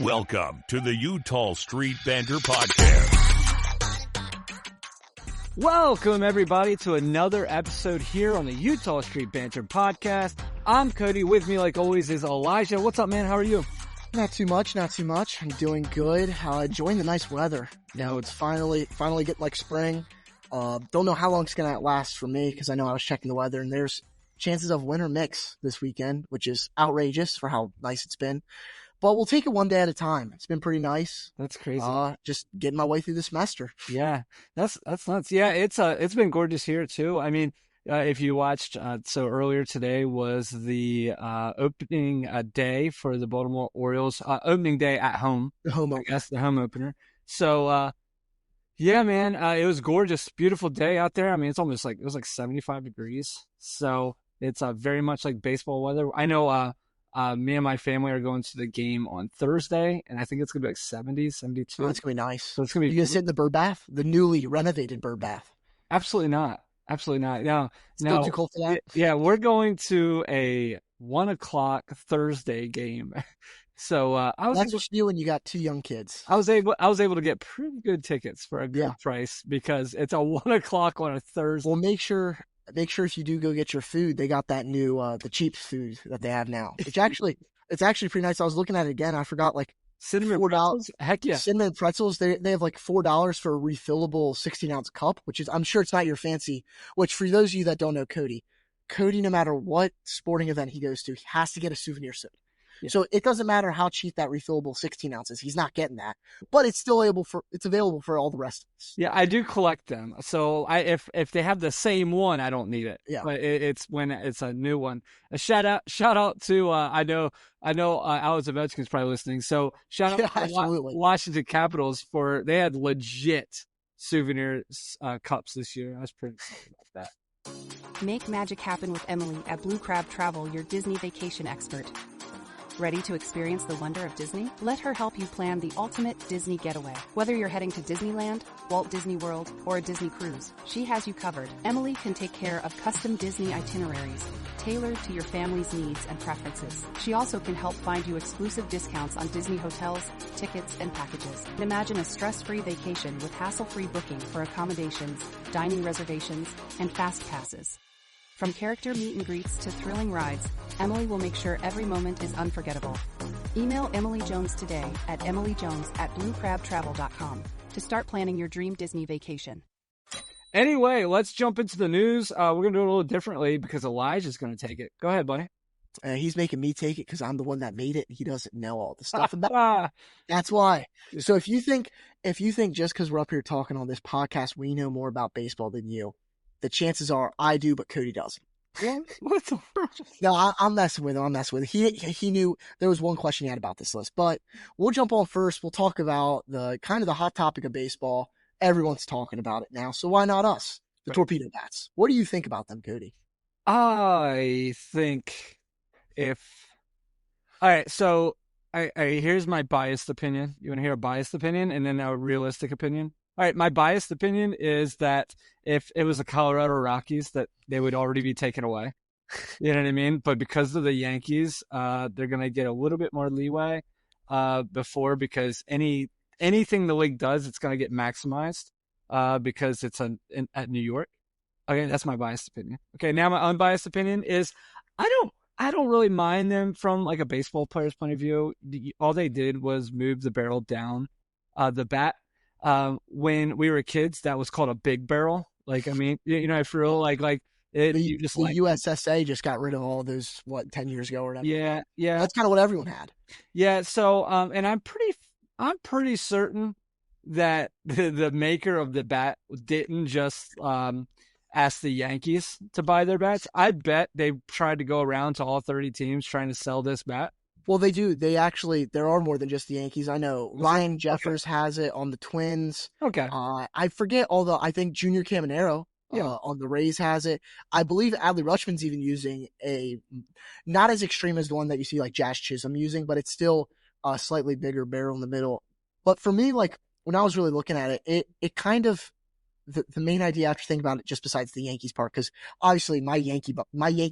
Welcome to the Eutaw Street Banter podcast. Welcome, everybody, to another episode here on the Eutaw Street Banter podcast. I'm Cody. With me, like always, is Elijah. What's up, man? How are you? Not too much. I'm doing good. Enjoying the nice weather. It's finally getting like spring. Don't know how long it's going to last for me because I know I was checking the weather and there's chances of winter mix this weekend, which is outrageous for how nice it's been. But we'll take it one day at a time. It's been pretty nice. That's crazy. Just getting my way through the semester. Yeah, that's nuts. Yeah, it's been gorgeous here too. I mean, if you watched, so earlier today was the opening day for the Baltimore Orioles. Opening day at home. The home opener. I guess the home opener. So, yeah, man, it was gorgeous, beautiful day out there. I mean, it was like 75 degrees. So it's very much like baseball weather. I know. Me and my family are going to the game on Thursday, and I think it's going to be like 70, 72. Oh, it's going to be nice. So it's going to be. You going to sit in the bird bath? The newly renovated bird bath? Absolutely not. No. Still too cold for that? Yeah, we're going to a 1:00 Thursday game. So that's what you do when you got two young kids. I was able to get pretty good tickets for a good price because it's a 1:00 on a Thursday. Well, make sure if you do go get your food, they got that new the cheap food that they have now. It's actually pretty nice. I was looking at it again. I forgot like cinnamon pretzels. Heck yeah, cinnamon pretzels. They have like $4 for a refillable 16-ounce cup, which is, I'm sure it's not your fancy. Which for those of you that don't know Cody, no matter what sporting event he goes to, he has to get a souvenir soda. Yeah. So it doesn't matter how cheap that refillable 16 ounces. He's not getting that, but it's still available for all the rest of us. Yeah, I do collect them. So if they have the same one, I don't need it. Yeah, but it's when it's a new one. A shout out to I know Alex Ovechkin's probably listening. So shout out to Washington Capitals they had legit souvenir cups this year. I was pretty excited about that. Make magic happen with Emily at Blue Crab Travel, your Disney vacation expert. Ready to experience the wonder of Disney? Let her help you plan the ultimate Disney getaway. Whether you're heading to Disneyland, Walt Disney World, or a Disney cruise, she has you covered. Emily can take care of custom Disney itineraries, tailored to your family's needs and preferences. She also can help find you exclusive discounts on Disney hotels, tickets, and packages. Imagine a stress-free vacation with hassle-free booking for accommodations, dining reservations, and fast passes. From character meet and greets to thrilling rides, Emily will make sure every moment is unforgettable. Email Emily Jones today at emilyjones@bluecrabtravel.com to start planning your dream Disney vacation. Anyway, let's jump into the news. We're going to do it a little differently because Elijah's going to take it. Go ahead, buddy. He's making me take it because I'm the one that made it. He doesn't know all the stuff about it. That's why. So if you think just because we're up here talking on this podcast, we know more about baseball than you, the chances are I do, but Cody doesn't. What the world? No, I'm messing with him. He knew there was one question he had about this list, but we'll jump on first. We'll talk about the hot topic of baseball. Everyone's talking about it now, so why not us? The torpedo bats. What do you think about them, Cody? I think all right, so here's my biased opinion. You want to hear a biased opinion and then a realistic opinion? All right, my biased opinion is that if it was the Colorado Rockies, that they would already be taken away. You know what I mean? But because of the Yankees, they're going to get a little bit more leeway because anything the league does, it's going to get maximized because it's at New York. Okay, that's my biased opinion. Okay, now my unbiased opinion is I don't really mind them from like a baseball player's point of view. All they did was move the barrel down the bat. When we were kids, that was called a big barrel. Like, I mean, I feel like it. The USSA just got rid of all those 10 years ago or whatever. Yeah. That's kind of what everyone had. Yeah. So, and I'm pretty certain that the maker of the bat didn't just ask the Yankees to buy their bats. I bet they tried to go around to all 30 teams trying to sell this bat. Well, they do. There are more than just the Yankees. I know Ryan Jeffers has it on the Twins. Okay. I forget I think Junior Caminero on the Rays has it. I believe Adley Rutschman's even using not as extreme as the one that you see like Jazz Chisholm using, but it's still a slightly bigger barrel in the middle. But for me, like when I was really looking at it, it kind of the main idea after thinking about it, just besides the Yankees part, because obviously my Yankee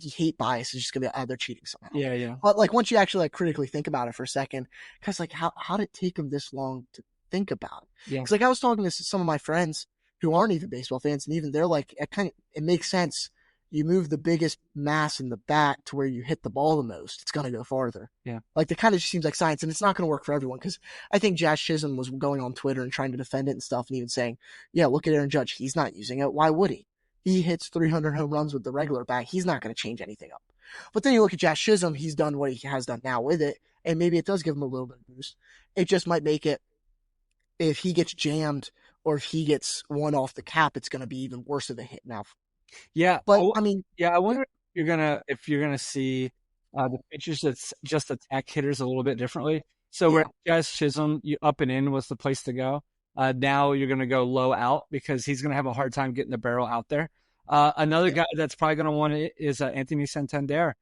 hate bias is just gonna be, they're cheating somehow. Yeah, yeah. But like once you actually like critically think about it for a second, because like how did it take them this long to think about it? Yeah. Because like I was talking to some of my friends who aren't even baseball fans, and even they're like, it makes sense. You move the biggest mass in the bat to where you hit the ball the most, it's going to go farther. Yeah. Like it kind of just seems like science, and it's not going to work for everyone, because I think Jazz Chisholm was going on Twitter and trying to defend it and stuff, and even saying, yeah, look at Aaron Judge. He's not using it. Why would he? He hits 300 home runs with the regular bat. He's not going to change anything up. But then you look at Jazz Chisholm, he's done what he has done now with it, and maybe it does give him a little bit of boost. It just might make it, if he gets jammed or if he gets one off the cap, it's going to be even worse of a hit now. Yeah, But I mean, I wonder if you're gonna see the pitchers that just attack hitters a little bit differently. So where Jazz Chisholm, you up and in was the place to go. Now you're gonna go low out because he's gonna have a hard time getting the barrel out there. Another guy that's probably gonna want it is Anthony Santander.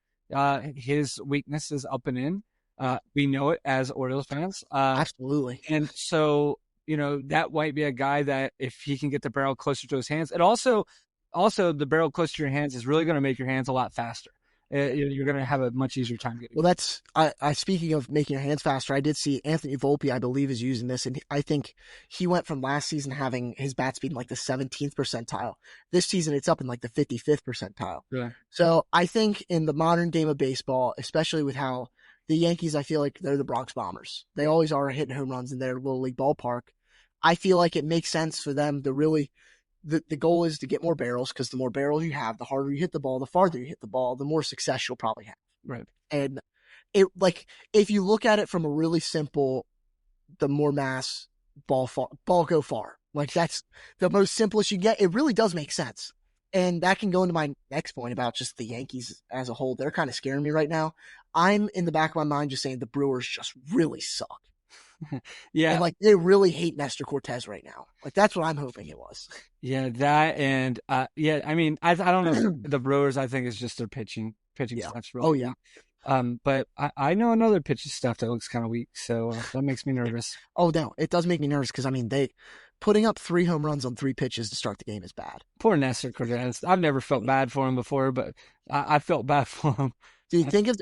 His weakness is up and in. We know it as Orioles fans. absolutely. And so, that might be a guy that if he can get the barrel closer to his hands, and also the barrel closer to your hands is really going to make your hands a lot faster. You're going to have a much easier time getting. Well, that's speaking of making your hands faster, I did see Anthony Volpe, I believe, is using this, and I think he went from last season having his bat speed in like the 17th percentile. This season, it's up in like the 55th percentile. Yeah. So I think in the modern game of baseball, especially with how the Yankees, I feel like they're the Bronx Bombers. They always are hitting home runs in their little league ballpark. I feel like it makes sense for them to really. The goal is to get more barrels, because the more barrels you have, the harder you hit the ball, the farther you hit the ball, the more success you'll probably have. Right. And it, like, if you look at it from a really simple, the more mass, ball go far. Like, that's the most simplest you get. It really does make sense. And that can go into my next point about just the Yankees as a whole. They're kind of scaring me right now. I'm in the back of my mind just saying the Brewers just really suck. Yeah. And like they really hate Nestor Cortez right now. Like that's what I'm hoping it was. Yeah, that and I mean I don't know the Brewers. I think is just their pitching stuff's really. Oh yeah. But I know another pitching stuff that looks kind of weak, so that makes me nervous. Oh no, it does make me nervous because I mean they putting up 3 home runs on 3 pitches to start the game is bad. Poor Nestor Cortez. I've never felt bad for him before, but I felt bad for him. Dude, think of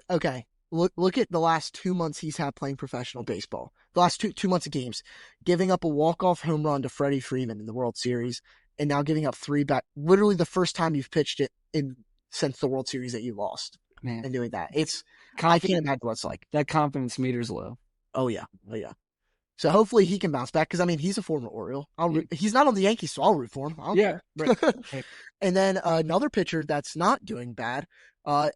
Look at the last 2 months he's had playing professional baseball. The last two months of games, giving up a walk-off home run to Freddie Freeman in the World Series, and now giving up 3 back. Literally the first time you've pitched it since the World Series that you lost. Man, and doing that, I can't imagine what it's like. That confidence meter's low. Oh yeah. So hopefully he can bounce back because I mean he's a former Oriole. He's not on the Yankees, so I'll root for him. Right. And then another pitcher that's not doing bad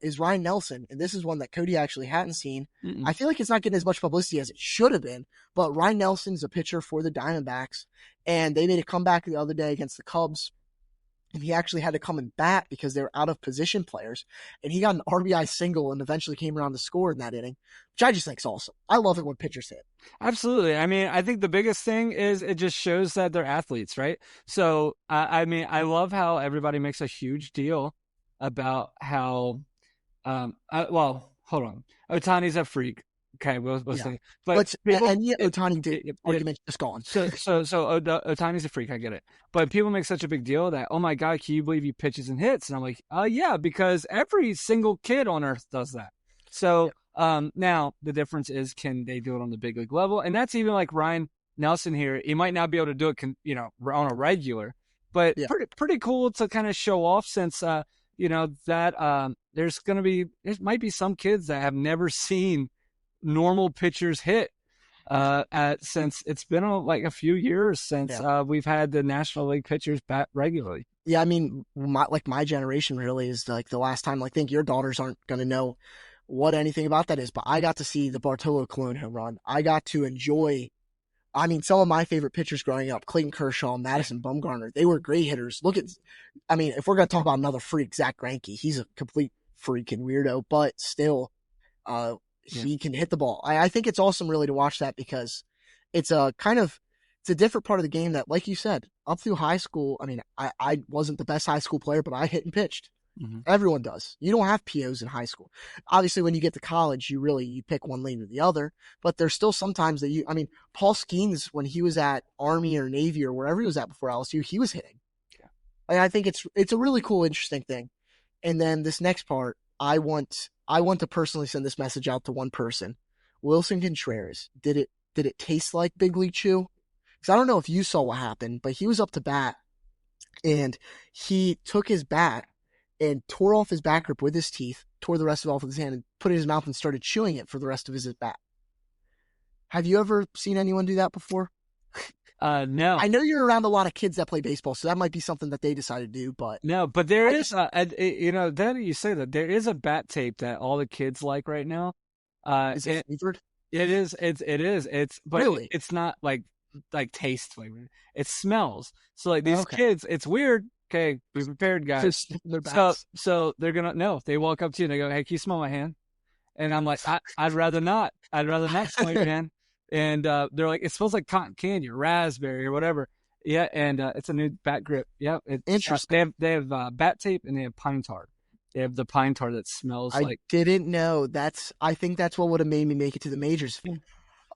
is Ryan Nelson, and this is one that Cody actually hadn't seen. I feel like it's not getting as much publicity as it should have been, but Ryan Nelson's a pitcher for the Diamondbacks, and they made a comeback the other day against the Cubs, and he actually had to come and bat because they were out of position players, and he got an RBI single and eventually came around to score in that inning, which I just think is awesome. I love it when pitchers hit. Absolutely. I mean, I think the biggest thing is it just shows that they're athletes, right? So, I mean, I love how everybody makes a huge deal about how, well, hold on. Ohtani's a freak. Okay, we'll see. But Ohtani argument just gone. So Ohtani's a freak. I get it. But people make such a big deal that, oh my God, can you believe he pitches and hits? And I'm like, yeah, because every single kid on earth does that. So now the difference is, can they do it on the big league level? And that's even like Ryan Nelson here. He might not be able to do it, on a regular, but pretty cool to kind of show off since, that there might be some kids that have never seen normal pitchers hit since it's been a few years since we've had the National League pitchers bat regularly. Yeah, I mean, my generation really is like the last time. I think your daughters aren't going to know what anything about that is, but I got to see the Bartolo Colon home run. I got to enjoy. I mean, some of my favorite pitchers growing up, Clayton Kershaw, Madison Bumgarner, they were great hitters. If we're going to talk about another freak, Zach Greinke, he's a complete freak and weirdo, but still, he can hit the ball. I think it's awesome really to watch that because it's a different part of the game that, like you said, up through high school, I mean, I wasn't the best high school player, but I hit and pitched. Mm-hmm. Everyone does. You don't have POs in high school. Obviously, when you get to college, you pick one lane or the other, but there's still sometimes that Paul Skeens, when he was at Army or Navy or wherever he was at before LSU, he was hitting. I think it's a really cool, interesting thing. And then this next part, I want to personally send this message out to one person. Wilson Contreras. Did it taste like Big League Chew? Because I don't know if you saw what happened, but he was up to bat and he took his bat and tore off his bat grip with his teeth, tore the rest of it off with his hand, and put it in his mouth and started chewing it for the rest of his bat. Have you ever seen anyone do that before? No. I know you're around a lot of kids that play baseball, so that might be something that they decided to do, but... No, but there is, then you say that, there is a bat tape that all the kids like right now. Is it flavored? It is. But really? It's not like taste flavor. It smells. So like these kids, it's weird. Okay, be prepared, guys. So they're gonna they walk up to you and they go, "Hey, can you smell my hand?" And I'm like, I'd rather not. I'd rather not smell your hand. And they're like, it smells like cotton candy or raspberry or whatever. Yeah, and it's a new bat grip. Yeah, interesting. They have bat tape and they have pine tar. They have the pine tar that smells like. I didn't know. I think that's what would have made me make it to the majors.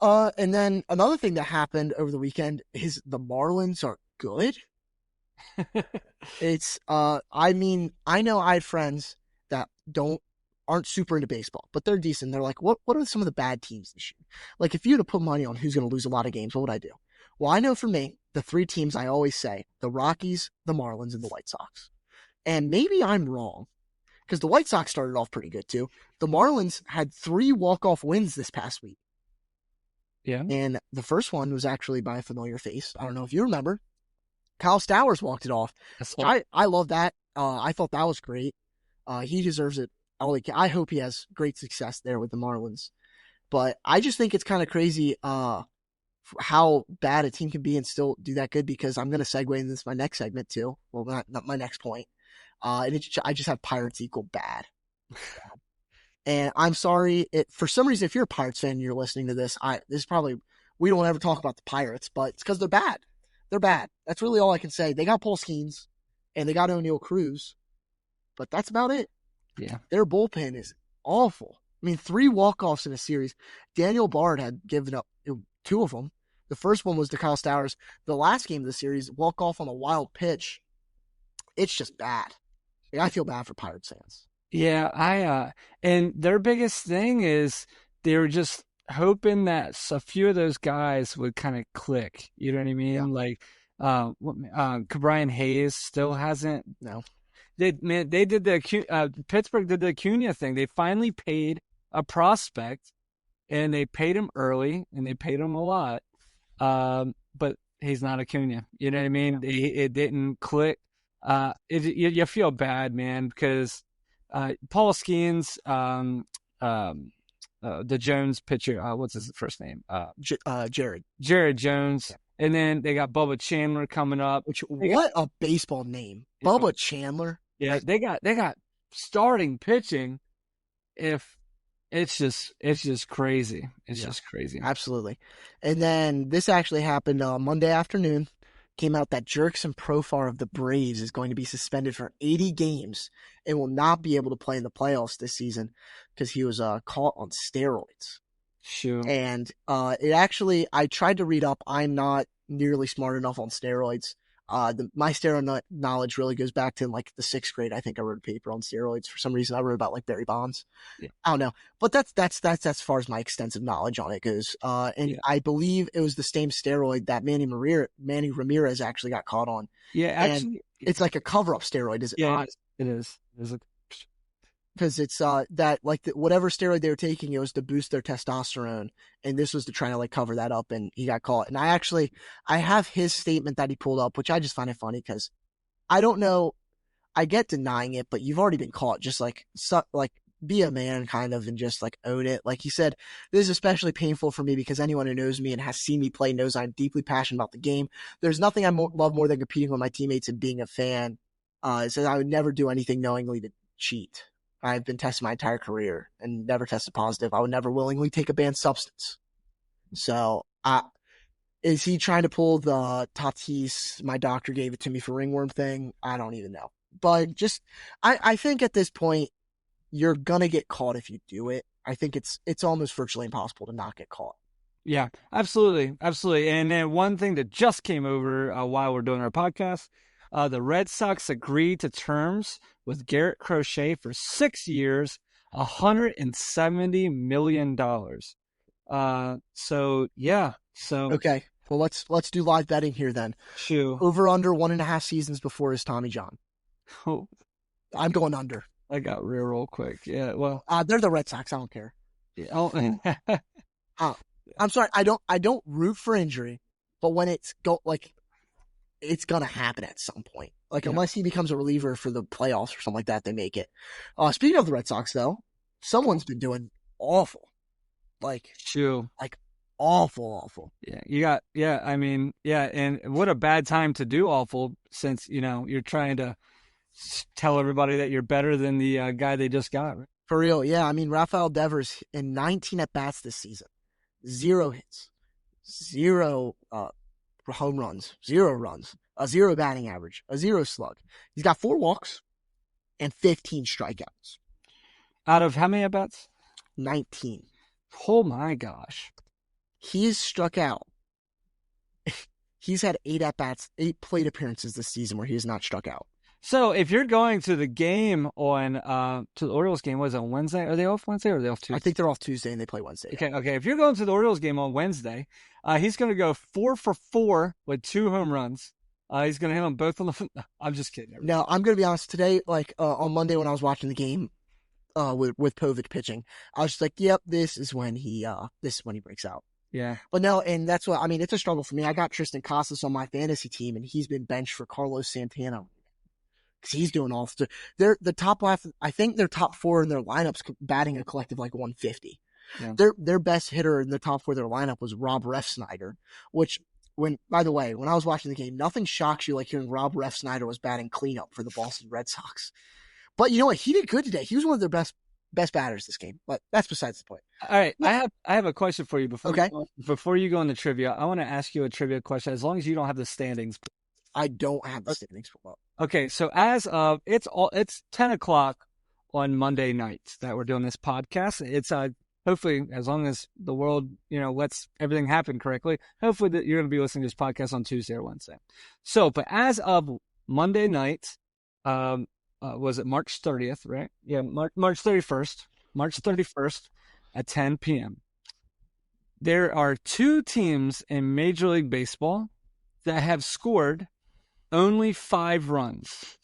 And then another thing that happened over the weekend is the Marlins are good. I mean, I know I have friends that aren't super into baseball, but they're decent. They're like, what are some of the bad teams this year? Like, if you had to put money on who's going to lose a lot of games, what would I do? Well, I know for me, the three teams I always say, the Rockies, the Marlins, and the White Sox. And maybe I'm wrong, because the White Sox started off pretty good too. The Marlins had 3 walk-off wins this past week. Yeah. And the first one was actually by a familiar face. I don't know if you remember. Kyle Stowers walked it off. I love that. I thought that was great. He deserves it. I hope he has great success there with the Marlins. But I just think it's kind of crazy how bad a team can be and still do that good, because I'm going to segue into this my next segment too. Well, not my next point. I just have Pirates equal bad. And I'm sorry, for some reason, if you're a Pirates fan and you're listening to this, we don't ever talk about the Pirates, but it's because they're bad. They're bad. That's really all I can say. They got Paul Skeens and they got O'Neal Cruz, but that's about it. Yeah. Their bullpen is awful. I mean, 3 walk-offs in a series. Daniel Bard had given up 2 of them. The first one was to Kyle Stowers. The last game of the series, walk-off on a wild pitch. It's just bad. I feel bad for Pirates fans. Yeah, and their biggest thing is they were just hoping that a few of those guys would kind of click. You know what I mean? Yeah. Like, Brian Hayes still hasn't. No. They did Pittsburgh did the Acuna thing. They finally paid a prospect, and they paid him early, and they paid him a lot. But he's not Acuna. You know what I mean? It didn't click. You feel bad, man, because Paul Skeens, the Jones pitcher, what's his first name? Jared Jones. Yeah. And then they got Bubba Chandler coming up. What a baseball name, Bubba Chandler. Yeah, they got starting pitching. If it's just crazy. It's just crazy. Absolutely. And then this actually happened Monday afternoon. Came out that Jurickson Profar of the Braves is going to be suspended for 80 games and will not be able to play in the playoffs this season because he was caught on steroids. Sure. And I tried to read up. I'm not nearly smart enough on steroids. My steroid knowledge really goes back to like the 6th grade. I think I wrote a paper on steroids. For some reason, I wrote about like Barry Bonds. Yeah. I don't know, but that's as far as my extensive knowledge on it goes. I believe it was the same steroid that Manny Ramirez actually got caught on. Yeah, actually, it's like a cover-up steroid, is it not? It is. Because it's whatever steroid they were taking, it was to boost their testosterone, and this was to try to like cover that up, and he got caught. And I have his statement that he pulled up, which I just find it funny because I don't know, I get denying it, but you've already been caught. Just like be a man kind of and just like own it. Like he said, this is especially painful for me because anyone who knows me and has seen me play knows I'm deeply passionate about the game. There's nothing I love more than competing with my teammates and being a fan. It says I would never do anything knowingly to cheat. I've been tested my entire career and never tested positive. I would never willingly take a banned substance. So, is he trying to pull the Tatis, my doctor gave it to me for ringworm thing? I don't even know. But I think at this point, you're going to get caught if you do it. I think it's almost virtually impossible to not get caught. Yeah, absolutely. Absolutely. And then one thing that just came over while we're doing our podcast, The Red Sox agreed to terms with Garrett Crochet for 6 years, $170 million. So yeah. So Okay. Well, let's do live betting here then. shoo. Over under 1.5 seasons before his Tommy John. Oh, I'm going under. I got real quick. Yeah. Well. They're the Red Sox. I don't care. Oh, I'm sorry. I don't root for injury, but when it's gonna happen at some point. Like Yeah. unless he becomes a reliever for the playoffs or something like that, they make it. Speaking of the Red Sox, though, someone's been doing awful. shoo. Awful. Yeah, you got. Yeah, I mean, yeah, and what a bad time to do awful, since you're trying to tell everybody that you're better than the guy they just got. Right? For real, yeah. I mean, Rafael Devers in 19 at bats this season, 0 hits, 0 home runs, 0 runs, a 0 batting average, a 0 slug. He's got 4 walks and 15 strikeouts. Out of how many at bats? 19. Oh my gosh! He's struck out. He's had 8 at bats, 8 plate appearances this season where he has not struck out. So if you're going to the game on to the Orioles game, was it on Wednesday? Are they off Wednesday or are they off Tuesday? I think they're off Tuesday and they play Wednesday. Okay. If you're going to the Orioles game on Wednesday, he's going to go 4 for 4 with 2 home runs. He's going to hit them both on the. I'm just kidding. No, I'm going to be honest. Today, on Monday when I was watching the game, with Povich pitching, I was just like, "Yep, this is when he breaks out." Yeah. But no, and that's what I mean. It's a struggle for me. I got Tristan Casas on my fantasy team, and he's been benched for Carlos Santana because he's doing all. They're the top half. I think they're top 4 in their lineups, batting a collective like 150. Yeah. Their best hitter in the top 4 of their lineup was Rob Refsnyder, which. By the way, when I was watching the game, nothing shocks you like hearing Rob Refsnyder was batting cleanup for the Boston Red Sox. But you know what? He did good today. He was one of their best batters this game. But that's besides the point. All right, I have a question for you before Okay. before you go into trivia. I want to ask you a trivia question, as long as you don't have the standings. I don't have the standings pulled up. Okay, so as of it's 10:00 on Monday night that we're doing this podcast. It's hopefully, as long as the world lets everything happen correctly, hopefully that you're going to be listening to this podcast on Tuesday or Wednesday. So, but as of Monday night, was it March 30th, right? Yeah, March 31st. March 31st at 10 p.m. There are 2 teams in Major League Baseball that have scored only 5 runs.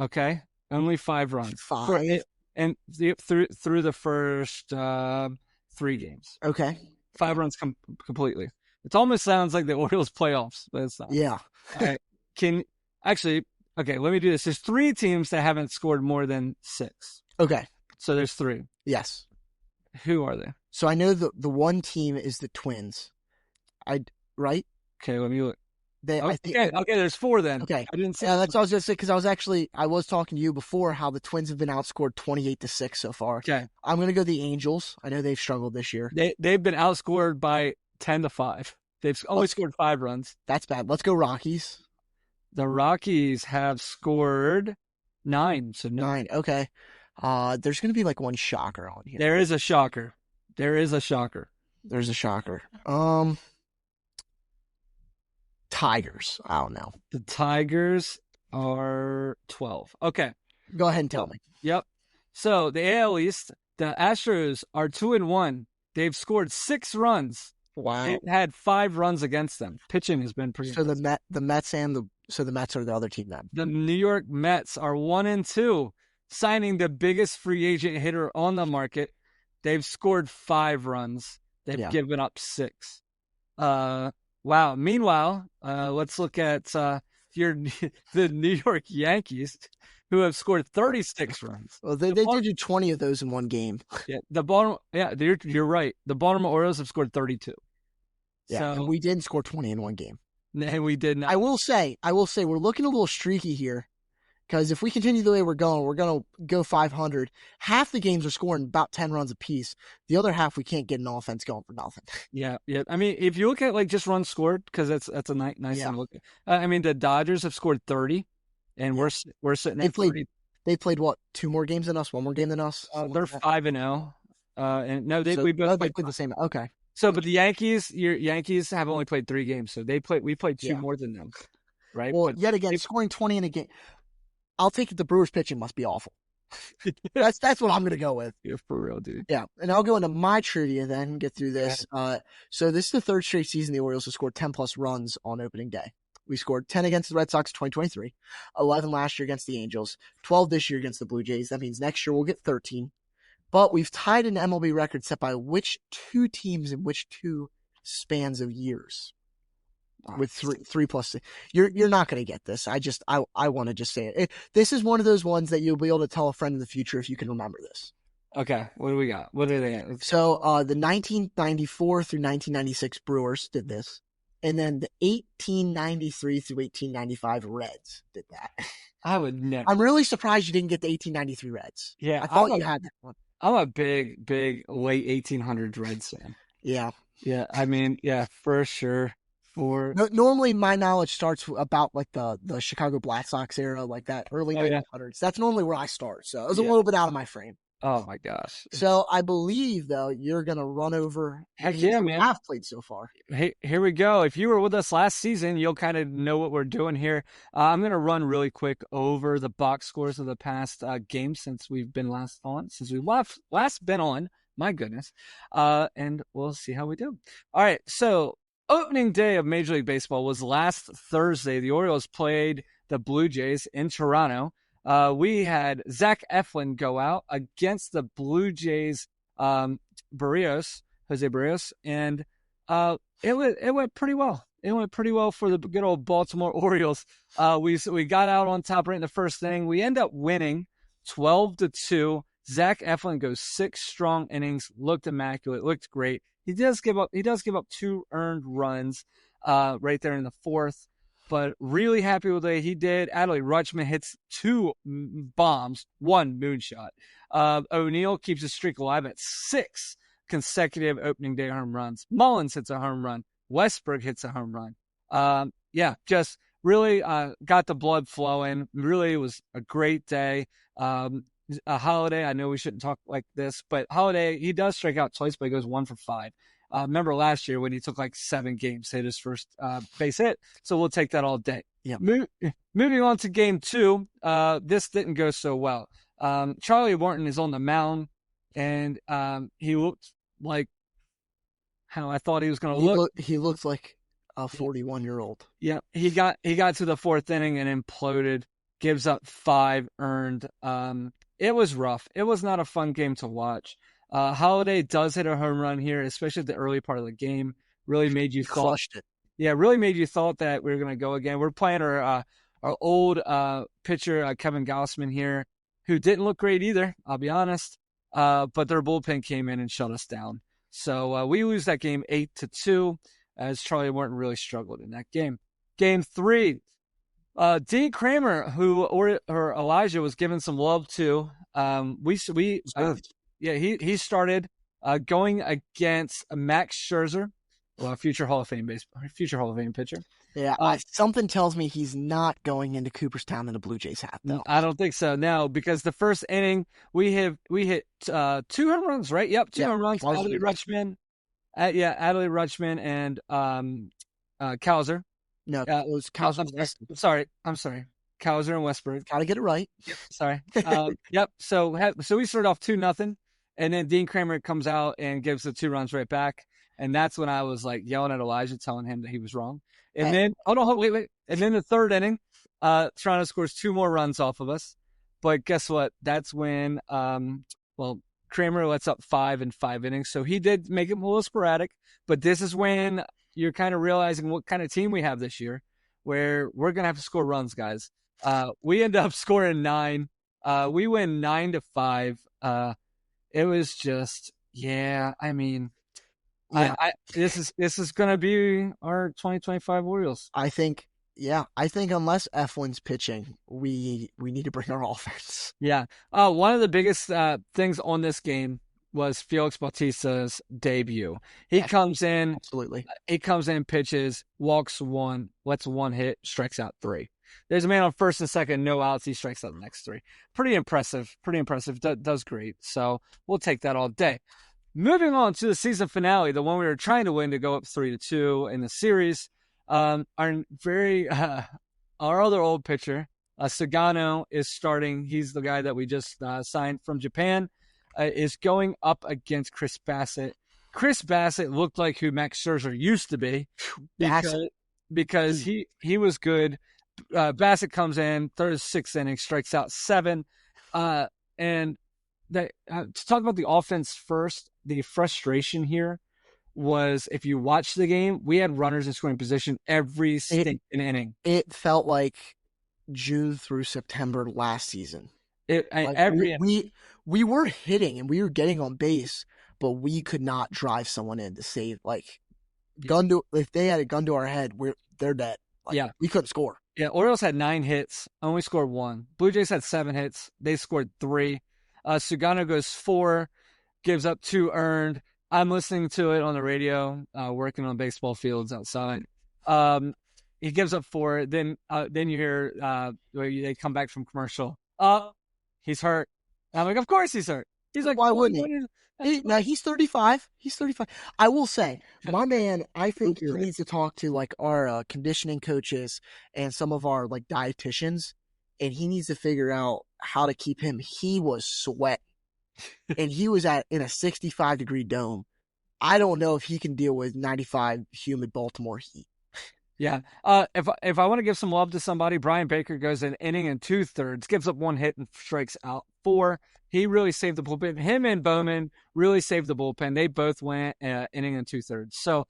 Okay? Only 5 runs. 5? And through the first 3 games. Okay. 5 runs completely. It almost sounds like the Orioles playoffs, but it's not. Yeah. All right. Okay, let me do this. There's 3 teams that haven't scored more than 6. Okay. So there's 3. Yes. Who are they? So I know the one team is the Twins. Right? Okay, let me look. Okay, there's 4 then. Okay. I didn't say. Yeah, that's what I was going to say, because I was talking to you before how the Twins have been outscored 28-6 so far. Okay. I'm going to go the Angels. I know they've struggled this year. They've been outscored by 10-5. They've only scored 5 runs. That's bad. Let's go Rockies. The Rockies have scored 9. So 9. Okay. There's going to be like one shocker on here. There is a shocker. There's a shocker. Tigers. I don't know. The Tigers are 12. Okay. Go ahead and tell me. Yep. So the AL East, the Astros are 2-1. They've scored 6 runs. Wow. They've had 5 runs against them. Pitching has been pretty. So the Mets are the other team then. The New York Mets are 1-2, signing the biggest free agent hitter on the market. They've scored 5 runs. They've given up 6. Wow. Meanwhile, let's look at the New York Yankees, who have scored 36 runs. Well, they did do 20 of those in one game. Yeah, you're right. The Baltimore Orioles have scored 32. Yeah, so, and we didn't score 20 in one game. And we did not. I will say, we're looking a little streaky here, because if we continue the way we're going to go 500. Half the games are scoring about 10 runs apiece. The other half, we can't get an offense going for nothing. Yeah. I mean, if you look at like just runs scored, because that's a nice thing to look at. I mean, the Dodgers have scored 30, and we're sitting at 30. They played what? 2 more games than us? 1 more game than us? They're 5-0. And no, we both played the same. Okay. So, but the Yankees have only played 3 games, so we played 2 more than them. right? Well, But yet again, scoring 20 in a game. I'll take it. The Brewers pitching must be awful. That's what I'm going to go with. yeah, for real, dude. Yeah, and I'll go into my trivia then, get through this. So this is the third straight season the Orioles have scored 10-plus runs on opening day. We scored 10 against the Red Sox in 2023, 11 last year against the Angels, 12 this year against the Blue Jays. That means next year we'll get 13. But we've tied an MLB record set by which two teams in which two spans of years? With three plus. You're not going to get this. I want to just say it. This is one of those ones that you'll be able to tell a friend in the future if you can remember this. Okay, what do we got? What are they at? So the 1994 through 1996 Brewers did this, and then the 1893 through 1895 Reds did that. I would never. I'm really surprised you didn't get the 1893 Reds. Yeah, I thought you had that one. I'm a big late 1800s Reds fan. Yeah. Yeah, I mean, yeah, for sure. Normally, my knowledge starts about like the Chicago Black Sox era, like that early 1900s. That's normally where I start. So it was a little bit out of my frame. Oh my gosh. So I believe though you're gonna run over. Heck yeah, man! I've played so far. Hey, here we go. If you were with us last season, you'll kind of know what we're doing here. I'm gonna run really quick over the box scores of the past games since we've been last been on. My goodness, and we'll see how we do. All right, so opening day of Major League Baseball was last Thursday. The Orioles played the Blue Jays in Toronto. We had Zach Eflin go out against the Blue Jays, Jose Barrios, and it went pretty well. It went pretty well for the good old Baltimore Orioles. We got out on top right in the first inning. We end up winning 12-2. Zach Eflin goes 6 strong innings, looked immaculate, looked great. He does give up 2 earned runs right there in the fourth. But really happy with the way he did. Adley Rutschman hits 2 bombs, 1 moonshot. O'Neill keeps his streak alive at 6 consecutive opening day home runs. Mullins hits a home run. Westberg hits a home run. Just really got the blood flowing. Really was a great day. Holiday, I know we shouldn't talk like this, but Holiday, he does strike out twice, but he goes 1 for 5. Remember last year when he took like 7 games to hit his first base hit. So we'll take that all day. Yeah. Moving on to game 2. This didn't go so well. Charlie Morton is on the mound, and he looked like how I thought he was going to look. He looked like a 41-year-old. Yeah. He got to the 4th inning and imploded. Gives up 5 earned. It was rough. It was not a fun game to watch. Holiday does hit a home run here, especially at the early part of the game. Really made you crushed it. Yeah, really made you thought that we were going to go again. We're playing our old pitcher, Kevin Gausman here, who didn't look great either, I'll be honest. But their bullpen came in and shut us down. So we lose that game 8-2 as Charlie Morton really struggled in that game. Game 3, Dean Kramer, who Elijah was giving some love to, he started going against Max Scherzer, future Hall of Fame pitcher. Yeah, something tells me he's not going into Cooperstown in a Blue Jays hat, though. I don't think so. No, because the first inning we hit 2 home runs, right? Yep, 2 home runs. Adley Rutschman and Cowser. No, it was Cowser. I'm sorry. Cowser and Westberg. Gotta get it right. Yep. Sorry. Yep. So we started off 2-0, and then Dean Kramer comes out and gives the 2 runs right back, and that's when I was like yelling at Elijah, telling him that he was wrong. And then wait. And then the 3rd inning, Toronto scores 2 more runs off of us, but guess what? That's when Kramer lets up 5 in 5 innings, so he did make it a little sporadic. But this is when you're kind of realizing what kind of team we have this year, where we're going to have to score runs, guys. We end up scoring 9. We win 9-5. It was just, I mean, this is going to be our 2025 Orioles. I think unless Eflin's pitching, we need to bring our offense. Yeah. One of the biggest things on this game was Felix Bautista's debut. He comes in, absolutely. He comes in, pitches, walks 1, lets 1 hit, strikes out 3. There's a man on first and second, no outs. He strikes out the next 3. Pretty impressive. Does great. So we'll take that all day. Moving on to the season finale, the one we were trying to win to go up 3-2 in the series. Our very our other old pitcher, Sagano, is starting. He's the guy that we just signed from Japan. Is going up against Chris Bassett. Chris Bassett looked like who Max Scherzer used to be because he was good. Bassett comes in, third, sixth inning, strikes out 7. And to talk about the offense first, the frustration here was if you watch the game, we had runners in scoring position every stinking inning. It felt like June through September last season. We were hitting and we were getting on base, but we could not drive someone in to save. If they had a gun to our head, they're dead. We couldn't score. Yeah, Orioles had 9 hits, only scored 1. Blue Jays had 7 hits, they scored 3. Sugano goes 4, gives up 2 earned. I'm listening to it on the radio, working on baseball fields outside. He gives up 4. Then you hear they come back from commercial. He's hurt. I'm like, of course he's hurt. He's like, why wouldn't he? Now he's 35. He's 35. I will say, my man, I think he needs to talk to our conditioning coaches and some of our dietitians, and he needs to figure out how to keep him. He was sweating, and he was in a 65-degree dome. I don't know if he can deal with 95 humid Baltimore heat. Yeah. If I want to give some love to somebody, Brian Baker goes an inning and 2/3, gives up 1 hit and strikes out 4. He really saved the bullpen. Him and Bowman really saved the bullpen. They both went inning and 2/3. So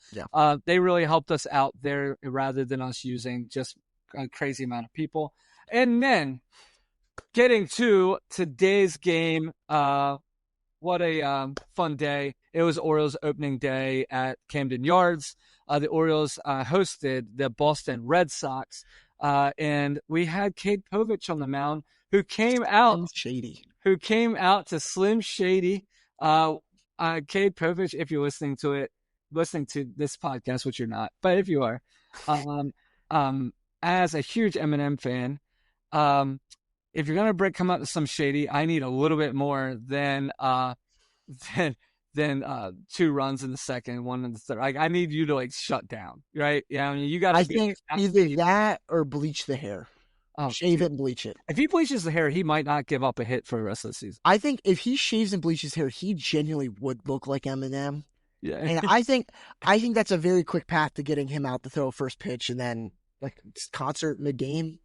they really helped us out there rather than us using just a crazy amount of people. And then getting to today's game, what a fun day. It was Orioles opening day at Camden Yards. The Orioles hosted the Boston Red Sox. And we had Cade Povich on the mound who came out to Slim Shady. Cade Povich, if you're listening to this podcast, which you're not, but if you are, as a huge Eminem fan, if you're going to come out to some Shady, I need a little bit more than 2 runs in the second, 1 in the third. I need you to shut down, right? Yeah, you got. I think either that or bleach the hair. Oh, shave it and bleach it. If he bleaches the hair, he might not give up a hit for the rest of the season. I think if he shaves and bleaches hair, he genuinely would look like Eminem. Yeah, and I think that's a very quick path to getting him out to throw a first pitch and then concert mid-game.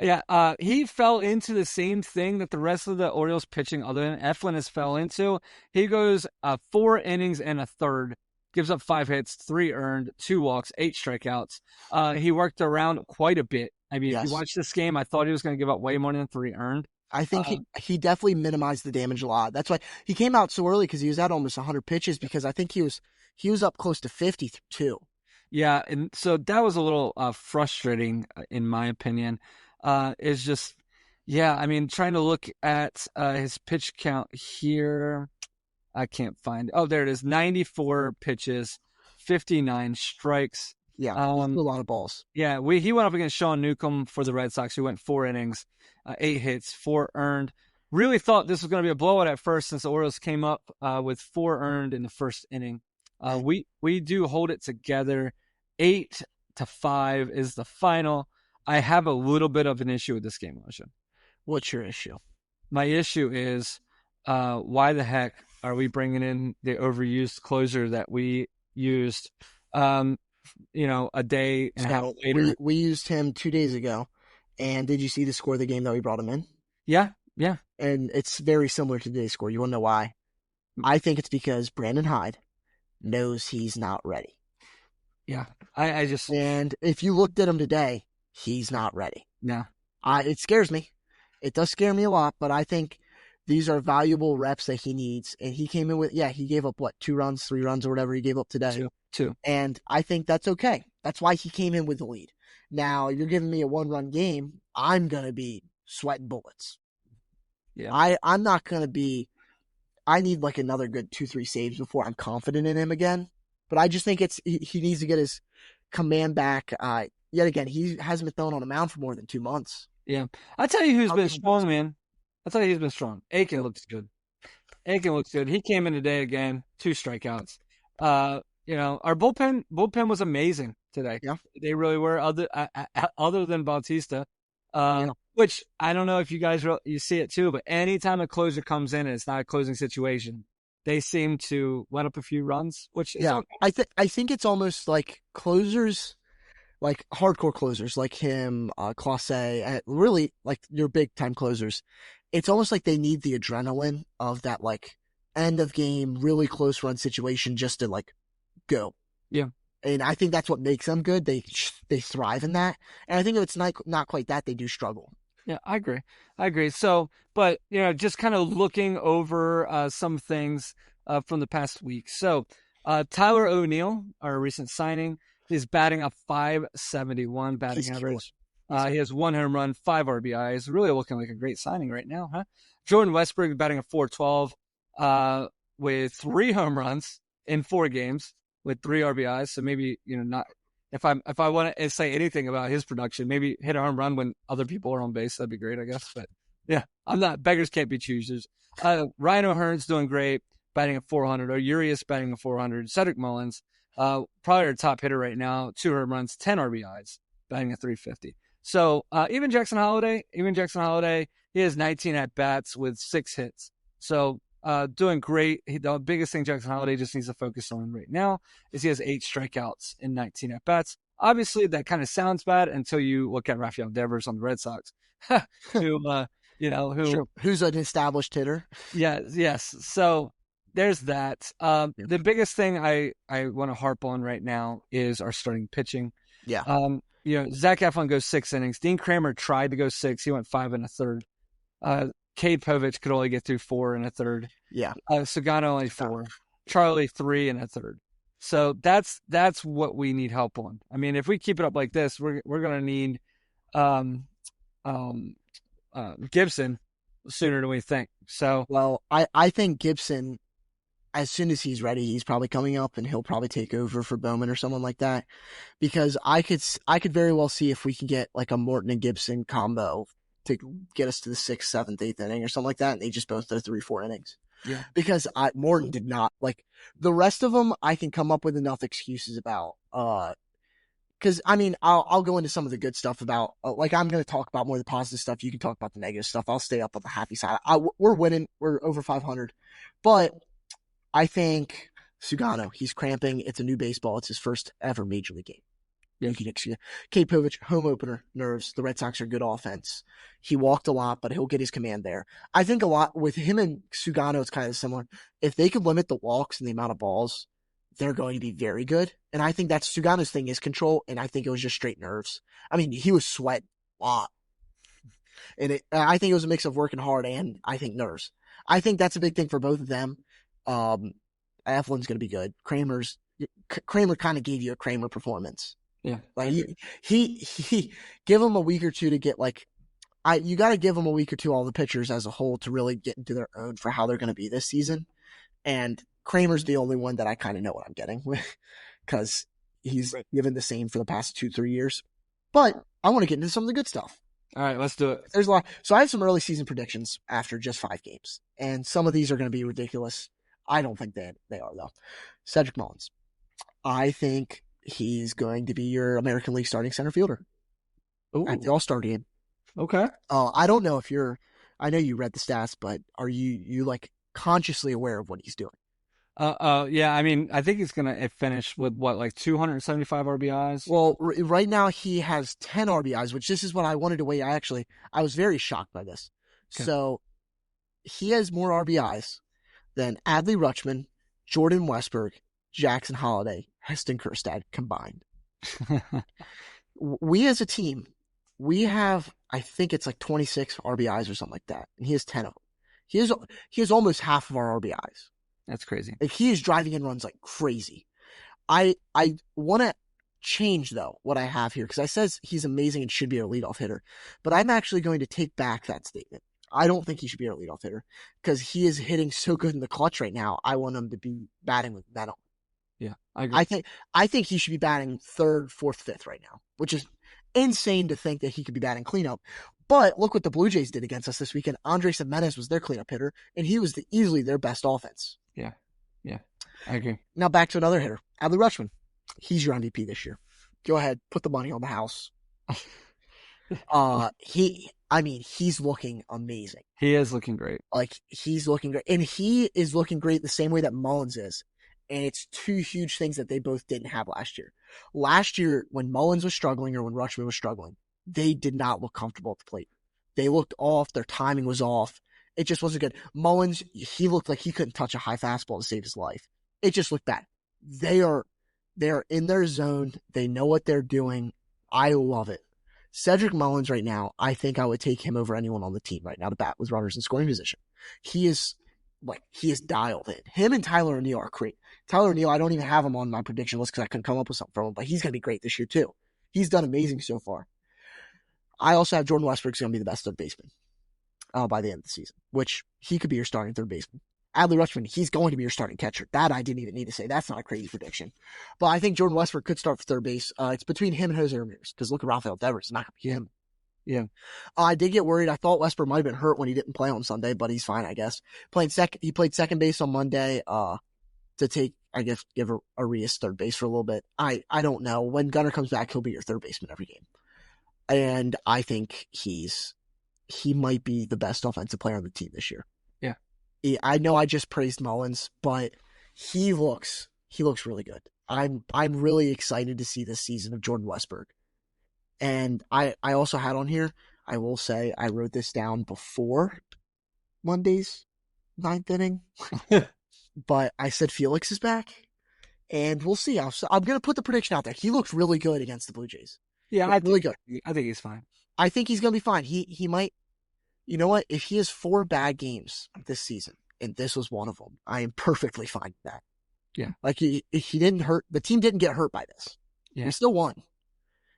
Yeah, he fell into the same thing that the rest of the Orioles pitching other than Eflin has fell into. He goes 4 innings and a third, gives up 5 hits, 3 earned, 2 walks, 8 strikeouts. He worked around quite a bit. I mean, If you watch this game, I thought he was going to give up way more than 3 earned. I think he definitely minimized the damage a lot. That's why he came out so early, because he was at almost 100 pitches, because I think he was up close to 50 too. Yeah, and so that was a little frustrating in my opinion. Is just, I mean, trying to look at his pitch count here. I can't find. Oh, there it is. 94 pitches, 59 strikes. Yeah, a lot of balls. Yeah, he went up against Sean Newcomb for the Red Sox, who went 4 innings, 8 hits, 4 earned. Really thought this was going to be a blowout at first, since the Orioles came up with 4 earned in the first inning. We do hold it together. 8-5 is the final. I have a little bit of an issue with this game, Elisha. What's your issue? My issue is, why the heck are we bringing in the overused closer that we used, a day and a half later? We used him 2 days ago, and did you see the score of the game that we brought him in? Yeah. And it's very similar to today's score. You want to know why? I think it's because Brandon Hyde knows he's not ready. Yeah, And if you looked at him today, he's not ready. Yeah. It scares me. It does scare me a lot, but I think these are valuable reps that he needs. And he came in with, he gave up 2 runs, 3 runs, or whatever he gave up today. 2. And I think that's okay. That's why he came in with the lead. Now, you're giving me a 1-run game, I'm going to be sweating bullets. Yeah. I'm not going to be, I need another good 2-3 saves before I'm confident in him again. But I just think he needs to get his command back. Yet again, he hasn't been thrown on a mound for more than 2 months. Yeah. I'll tell you who's been strong, man. I'll tell you who's been strong. Aiken looks good. He came in today again, 2 strikeouts. Our bullpen was amazing today. Yeah. They really were, other than Bautista, Yeah. which I don't know if you guys you see it too, but anytime a closer comes in and it's not a closing situation, they seem to let up a few runs, which is okay. I think it's almost like closers, like hardcore closers like him, Clase, really like your big time closers. It's almost like they need the adrenaline of that like end of game, really close run situation just to like go. Yeah. And I think that's what makes them good. They thrive in that. And I think if it's not quite that, they do struggle. Yeah, I agree. So, but, just kind of looking over some things from the past week. So, Tyler O'Neill, our recent signing, is batting a .571 batting average. He has 1 home run, 5 RBIs. Really looking like a great signing right now, huh? Jordan Westbrook batting a .412 with 3 home runs in 4 games with 3 RBIs. So maybe, not. If I want to say anything about his production, maybe hit a home run when other people are on base. That'd be great, I guess. But yeah, beggars can't be choosers. Ryan O'Hearn's doing great, batting at .400. Urias batting at .400. Cedric Mullins, probably our top hitter right now, 2 home runs, 10 RBIs, batting at .350. So even Jackson Holiday, he has 19 at bats with 6 hits. So doing great. The biggest thing Jackson Holiday just needs to focus on right now is he has 8 strikeouts in 19 at bats. Obviously, that kind of sounds bad until you look at Rafael Devers on the Red Sox, who's an established hitter. Yes. So there's that. The biggest thing I want to harp on right now is our starting pitching. Yeah. Zach Eflin goes 6 innings. Dean Kramer tried to go 6. He went 5 1/3. Cade Povich could only get through 4 1/3. Yeah. Sugano only 4. Charlie 3 1/3. So that's what we need help on. I mean, if we keep it up like this, we're gonna need Gibson sooner than we think. So well, I think Gibson, as soon as he's ready, he's probably coming up and he'll probably take over for Bowman or someone like that. Because I could very well see if we can get like a Morton and Gibson combo to get us to the 6th, 7th, 8th inning or something like that, and they just both throw 3-4 innings. Yeah. Because Morton did not, like, the rest of them I can come up with enough excuses about. Because, I mean, I'll go into some of the good stuff about, like, I'm going to talk about more of the positive stuff. You can talk about the negative stuff. I'll stay up on the happy side. We're winning. We're over 500. But I think Sugano, he's cramping. It's a new baseball. It's his first ever major league game. You can excuse Cade Povich, home opener, nerves. The Red Sox are good offense. He walked a lot, but he'll get his command there. I think a lot with him and Sugano, it's kind of similar. If they could limit the walks and the amount of balls, they're going to be very good. And I think that's Sugano's thing is control, and I think it was just straight nerves. I mean, he was sweating a lot. And I think it was a mix of working hard and I think nerves. I think that's a big thing for both of them. Eflin's going to be good. Kramer kind of gave you a Kramer performance. Yeah. Like he give him a week or two to get you got to give them a week or two, all the pitchers as a whole, to really get into their own for how they're going to be this season. And Kramer's the only one that I kind of know what I'm getting with, because he's given the same for the past 2-3 years. But I want to get into some of the good stuff. All right, let's do it. There's a lot. So I have some early season predictions after just 5 games. And some of these are going to be ridiculous. I don't think they are, though. Cedric Mullins. I think he's going to be your American League starting center fielder at the All-Star game. Okay. I don't know if I know you read the stats, but are you like consciously aware of what he's doing? Yeah, I mean, I think he's going to finish with like 275 RBIs. Well, right now he has 10 RBIs, which this is what I wanted to wait. I was very shocked by this. Okay. So he has more RBIs than Adley Rutschman, Jordan Westberg, Jackson Holiday, Heston Kjerstad combined. We as a team, we have, I think it's like 26 RBIs or something like that. And he has 10 of them. He has almost half of our RBIs. That's crazy. Like, he is driving in runs like crazy. I want to change, though, what I have here, because I says he's amazing and should be our leadoff hitter. But I'm actually going to take back that statement. I don't think he should be our leadoff hitter because he is hitting so good in the clutch right now. I want him to be batting with metal. Yeah, I agree. I think he should be batting 3rd, 4th, 5th right now, which is insane to think that he could be batting cleanup. But look what the Blue Jays did against us this weekend. Andres Gimenez was their cleanup hitter, and he was easily their best offense. Yeah, I agree. Now back to another hitter, Adley Rutschman. He's your MVP this year. Go ahead, put the money on the house. He's looking amazing. He is looking great. Like, he's looking great. And he is looking great the same way that Mullins is. And it's two huge things that they both didn't have last year. Last year, when Mullins was struggling or when Rutschman was struggling, they did not look comfortable at the plate. They looked off. Their timing was off. It just wasn't good. Mullins, he looked like he couldn't touch a high fastball to save his life. It just looked bad. They are in their zone. They know what they're doing. I love it. Cedric Mullins right now, I think I would take him over anyone on the team right now to bat with runners in scoring position. He is dialed in. Him and Tyler O'Neill are great. Tyler O'Neill, I don't even have him on my prediction list because I couldn't come up with something from him, but he's going to be great this year too. He's done amazing so far. I also have Jordan Westbrook's going to be the best third baseman by the end of the season, which he could be your starting third baseman. Adley Rutschman, he's going to be your starting catcher. That I didn't even need to say. That's not a crazy prediction. But I think Jordan Westbrook could start for third base. It's between him and Jose Ramirez because look at Rafael Devers. It's not going to be him. Yeah. I did get worried. I thought Westbrook might have been hurt when he didn't play on Sunday, but he's fine, I guess. He played second base on Monday to take, I guess, give Arias third base for a little bit. I don't know. When Gunnar comes back, he'll be your third baseman every game. And I think he might be the best offensive player on the team this year. Yeah. I know I just praised Mullins, but he looks really good. I'm really excited to see this season of Jordan Westbrook. And I also had on here, I will say, I wrote this down before Monday's ninth inning, but I said Felix is back, and we'll see. I'm going to put the prediction out there. He looks really good against the Blue Jays. Yeah, really good. I think he's fine. I think he's going to be fine. He might, you know what? If he has 4 bad games this season, and this was one of them, I am perfectly fine with that. Yeah. Like he didn't hurt. The team didn't get hurt by this. Yeah. We still won.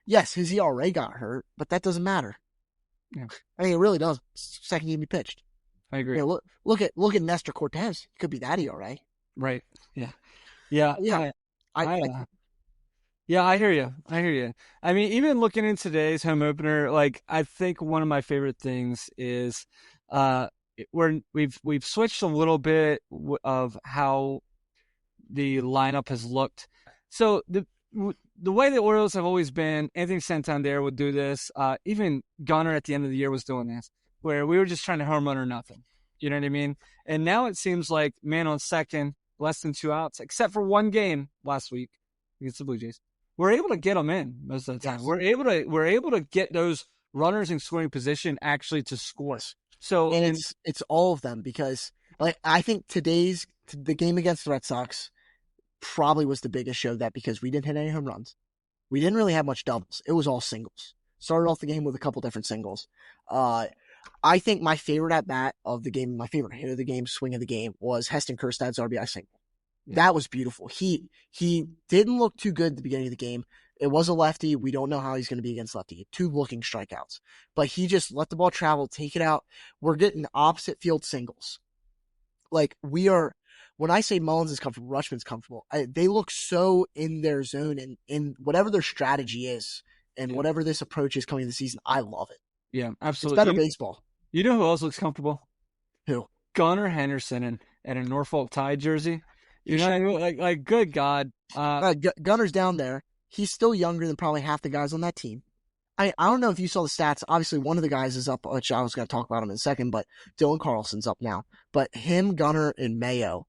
Yes, his ERA got hurt, but that doesn't matter. Yeah. I mean, it really does. Second game he pitched. I agree. You know, look at Nestor Cortez. It could be that ERA. Right. Yeah. Yeah. Yeah. I hear you. I mean, even looking in today's home opener, like I think one of my favorite things is we've switched a little bit of how the lineup has looked. So the way the Orioles have always been, Anthony Santander would do this. Even Gunnar at the end of the year was doing this, where we were just trying to home run or nothing. You know what I mean? And now it seems like man on second, less than 2 outs, except for one game last week against the Blue Jays. We're able to get them in most of the time. Yes. We're able to get those runners in scoring position actually to score. So and it's all of them because like I think the game against the Red Sox probably was the biggest show of that because we didn't hit any home runs. We didn't really have much doubles. It was all singles. Started off the game with a couple different singles. I think my favorite at bat of the game, my favorite hit of the game, swing of the game was Heston Kjerstad's RBI single. Yeah. That was beautiful. He didn't look too good at the beginning of the game. It was a lefty. We don't know how he's going to be against lefty. 2 looking strikeouts. But he just let the ball travel, take it out. We're getting opposite field singles. Like when I say Mullins is comfortable, Rutschman's comfortable. They look so in their zone and in whatever their strategy is and whatever this approach is coming to the season, I love it. Yeah, absolutely. It's better baseball. You know who else looks comfortable? Who? Gunnar Henderson and a Norfolk Tide jersey. You know, like good God. Gunner's down there. He's still younger than probably half the guys on that team. I don't know if you saw the stats. Obviously, one of the guys is up, which I was going to talk about him in a second, but Dylan Carlson's up now. But him, Gunnar, and Mayo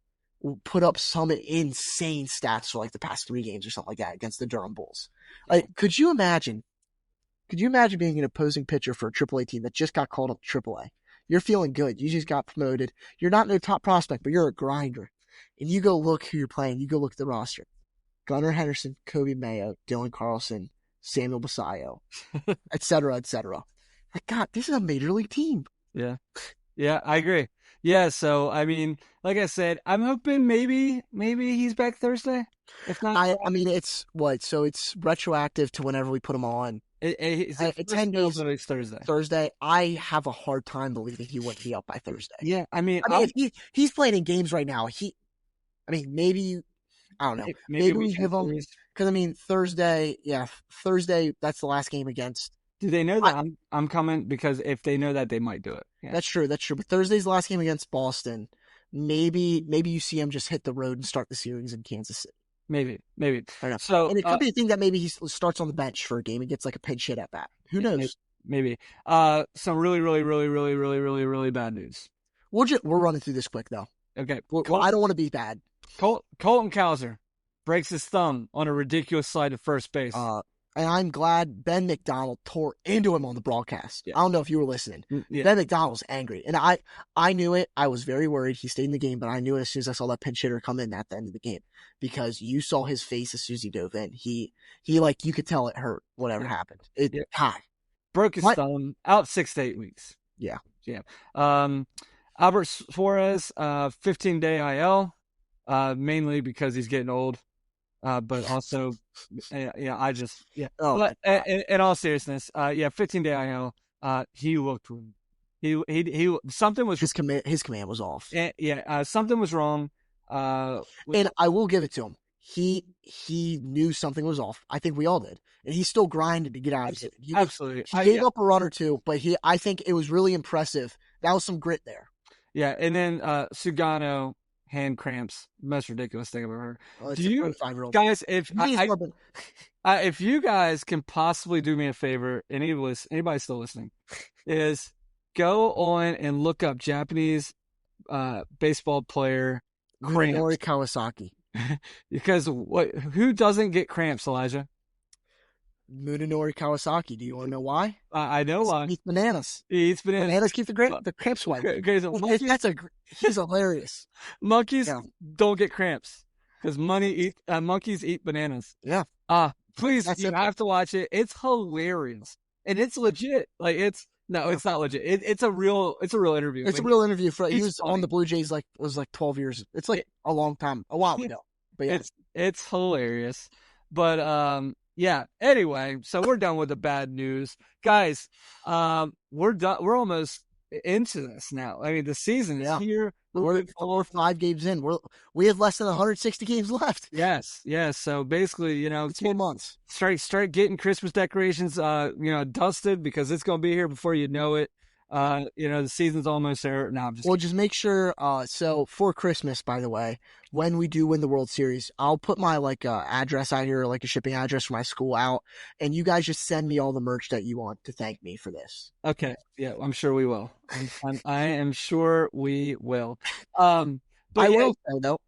put up some insane stats for like the past 3 games or something like that against the Durham Bulls. Like, could you imagine being an opposing pitcher for a AAA team that just got called up to AAA? You're feeling good. You just got promoted. You're not no top prospect, but you're a grinder. And you go look who you're playing. You go look at the roster. Gunnar Henderson, Kobe Mayo, Dylan Carlson, Samuel Basayo, et cetera, et cetera. Like, God, this is a major league team. Yeah. Yeah, I agree. Yeah, so, I mean, like I said, I'm hoping maybe he's back Thursday. If not... I mean, it's what? So it's retroactive to whenever we put him on. It's 10 days. It's Thursday. Thursday. I have a hard time believing he wouldn't be up by Thursday. Yeah, I mean if he's playing in games right now, maybe, I don't know. Maybe we give him, because I mean, Thursday, that's the last game against. Do they know that I'm coming? Because if they know that, they might do it. Yeah. That's true. But Thursday's the last game against Boston. Maybe you see him just hit the road and start the series in Kansas City. Maybe. I don't know. So, And it could be a thing that maybe he starts on the bench for a game and gets like a pinch hit at bat. Who knows? Maybe. Some really, really, really, really, really, really, really bad news. We're running through this quick though. Okay. I don't want to be bad. Colton Cowser breaks his thumb on a ridiculous slide to first base. And I'm glad Ben McDonald tore into him on the broadcast. Yeah. I don't know if you were listening. Yeah. Ben McDonald was angry. And I knew it. I was very worried. He stayed in the game, but I knew it as soon as I saw that pinch hitter come in at the end of the game. Because you saw his face as soon as he dove in. He like, you could tell it hurt, whatever happened. Broke his thumb, out 6 to 8 weeks. Yeah. Albert Suarez, 15-day IL, mainly because he's getting old. But also, Oh, but in all seriousness, 15-day IL. He looked, he something was his command was off. Something was wrong. And I will give it to him. He knew something was off. I think we all did, and he still grinded to get out of it. Absolutely, he gave up a run or two, but I think it was really impressive. That was some grit there. Yeah, and then Sugano. Hand cramps, most ridiculous thing I've ever heard. Do you guys, if you guys can possibly do me a favor, anybody still listening, is go on and look up Japanese baseball player cramps. Munenori Kawasaki. Because who doesn't get cramps, Elijah? Munenori Kawasaki. Do you want to know why? I know why. He eats bananas. He eats bananas. Bananas keep the cramps away. He's hilarious. Monkeys don't get cramps because monkeys eat bananas. Yeah. Please, you have to watch it. It's hilarious and it's legit. Like it's not legit. It's a real interview. It's a real interview. He was funny. on the Blue Jays like 12 years. It's like a long time, a while ago. But yeah, it's hilarious. But yeah. Anyway, so we're done with the bad news, guys. We're done. We're almost into this now. I mean, the season is here. We're 5 games in. We have less than 160 games left. Yes. So basically, 4 months. Start getting Christmas decorations, dusted because it's gonna be here before you know it. The season's almost there. No, I'm just. Well, just make sure. So for Christmas, by the way, when we do win the World Series, I'll put my address out here, like a shipping address for my school out, and you guys just send me all the merch that you want to thank me for this. Okay. Yeah, I'm sure we will. I am sure we will. But I will say though,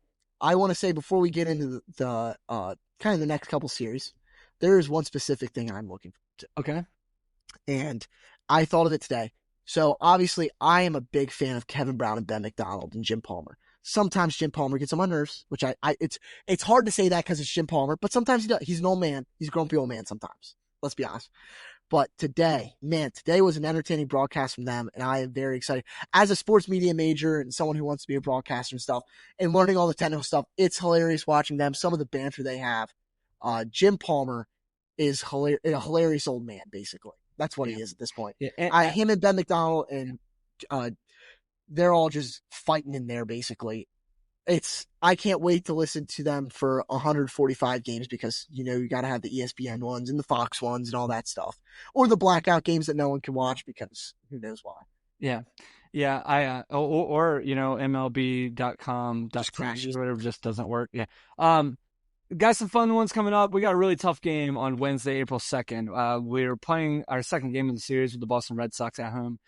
I want to say before we get into the kind of the next couple series, there is one specific thing I'm looking forward to. Okay. And I thought of it today. So obviously, I am a big fan of Kevin Brown and Ben McDonald and Jim Palmer. Sometimes Jim Palmer gets on my nerves, which it's hard to say that because it's Jim Palmer, but sometimes he does. He's an old man. He's a grumpy old man sometimes. Let's be honest. But today was an entertaining broadcast from them, and I am very excited. As a sports media major and someone who wants to be a broadcaster and stuff, and learning all the technical stuff, it's hilarious watching them. Some of the banter they have. Jim Palmer is a hilarious old man, basically. That's what he is at this point. Yeah, him and Ben McDonald, and they're all just fighting in there, basically. I can't wait to listen to them for 145 games because, you got to have the ESPN ones and the Fox ones and all that stuff. Or the blackout games that no one can watch because who knows why. Yeah. Yeah. Or MLB.com. Just crashes. Whatever just doesn't work. Yeah. Got some fun ones coming up. We got a really tough game on Wednesday, April 2nd. We're playing our second game of the series with the Boston Red Sox at home.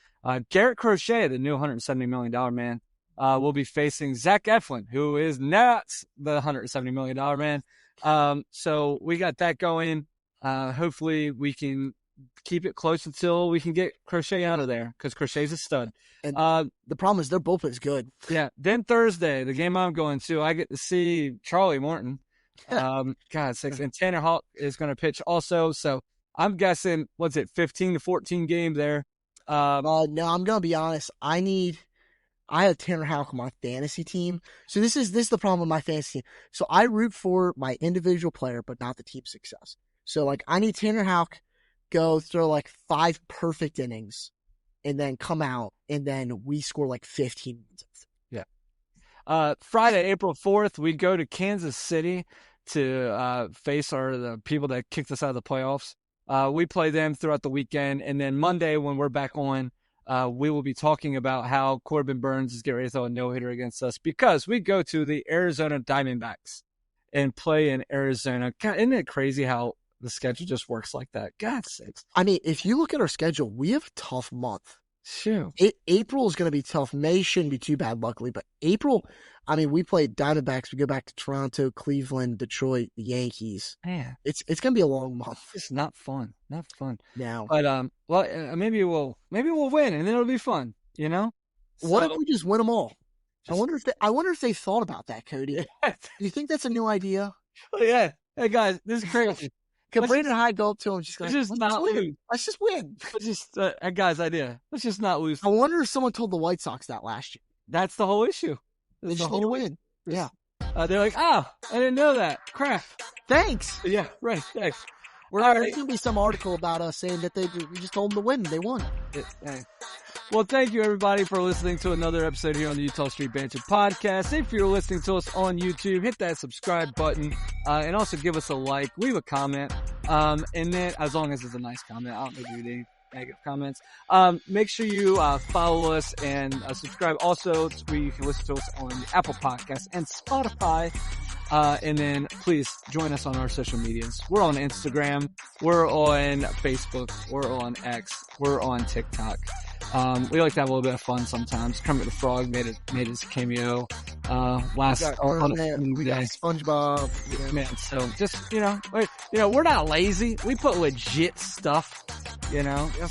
Garrett Crochet, the new $170 million man, will be facing Zach Eflin, who is not the $170 million man. So we got that going. Hopefully we can keep it close until we can get Crochet out of there because Crochet's a stud. And the problem is their bullpen's good. Yeah. Then Thursday, the game I'm going to, I get to see Charlie Morton. And Tanner Houck is going to pitch also. So I'm guessing, 15 to 14 games there. No, I'm going to be honest. I have Tanner Houck on my fantasy team. So this is the problem with my fantasy team. So I root for my individual player, but not the team success. So I need Tanner Houck go throw 5 perfect innings and then come out and then we score 15 minutes. Yeah. Friday, April 4th, we go to Kansas City to face the people that kicked us out of the playoffs. We play them throughout the weekend, and then Monday when we're back on, we will be talking about how Corbin Burns is getting ready to throw a no-hitter against us because we go to the Arizona Diamondbacks and play in Arizona. God, isn't it crazy how the schedule just works like that? God's sakes. I mean, if you look at our schedule, we have a tough month. Shoot. April is going to be tough. May shouldn't be too bad, luckily. But April, I mean, we play Diamondbacks. We go back to Toronto, Cleveland, Detroit, the Yankees. Man, it's going to be a long month. it's not fun. Not fun. Now, But maybe we'll win, and then it'll be fun. You know. what So- if we just win them all? I wonder if they thought about that, Cody. Do you think that's a new idea? Oh, yeah. Hey guys, this is crazy. Could Let's Brandon Hyde go up to him and just go, Let's just let's not win. lose. Let's just win. Let's just a guy's idea. Let's just not lose. I wonder if someone told the White Sox that last year. That's the whole issue. They That's the just need to whole- win. Yeah. They're like, I didn't know that. Crap. Thanks. Yeah, right. Thanks. There's All right. going to be some article about us saying that we just told them to win. They won. Hey. Well, thank you everybody for listening to another episode here on the Eutaw Street Banter podcast. If you're listening to us on YouTube, hit that subscribe button, and also give us a like, leave a comment, and then as long as it's a nice comment, I don't think we need negative comments. Make sure you follow us and subscribe. Also, you can listen to us on the Apple Podcasts and Spotify. And then please join us on our social medias. We're on Instagram. We're on Facebook. We're on X. We're on TikTok. We like to have a little bit of fun sometimes. Kermit the Frog made his cameo, last, on a We got day. SpongeBob. Yeah. Man, so just, we're not lazy. We put legit stuff,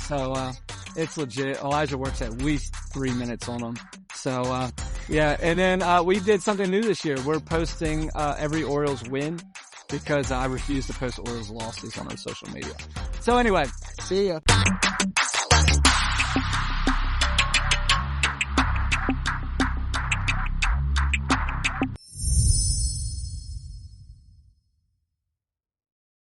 so, it's legit. Elijah works at least 3 minutes on them. So, yeah. And then, we did something new this year. We're posting, every Orioles win because I refuse to post Orioles losses on our social media. So anyway, See ya.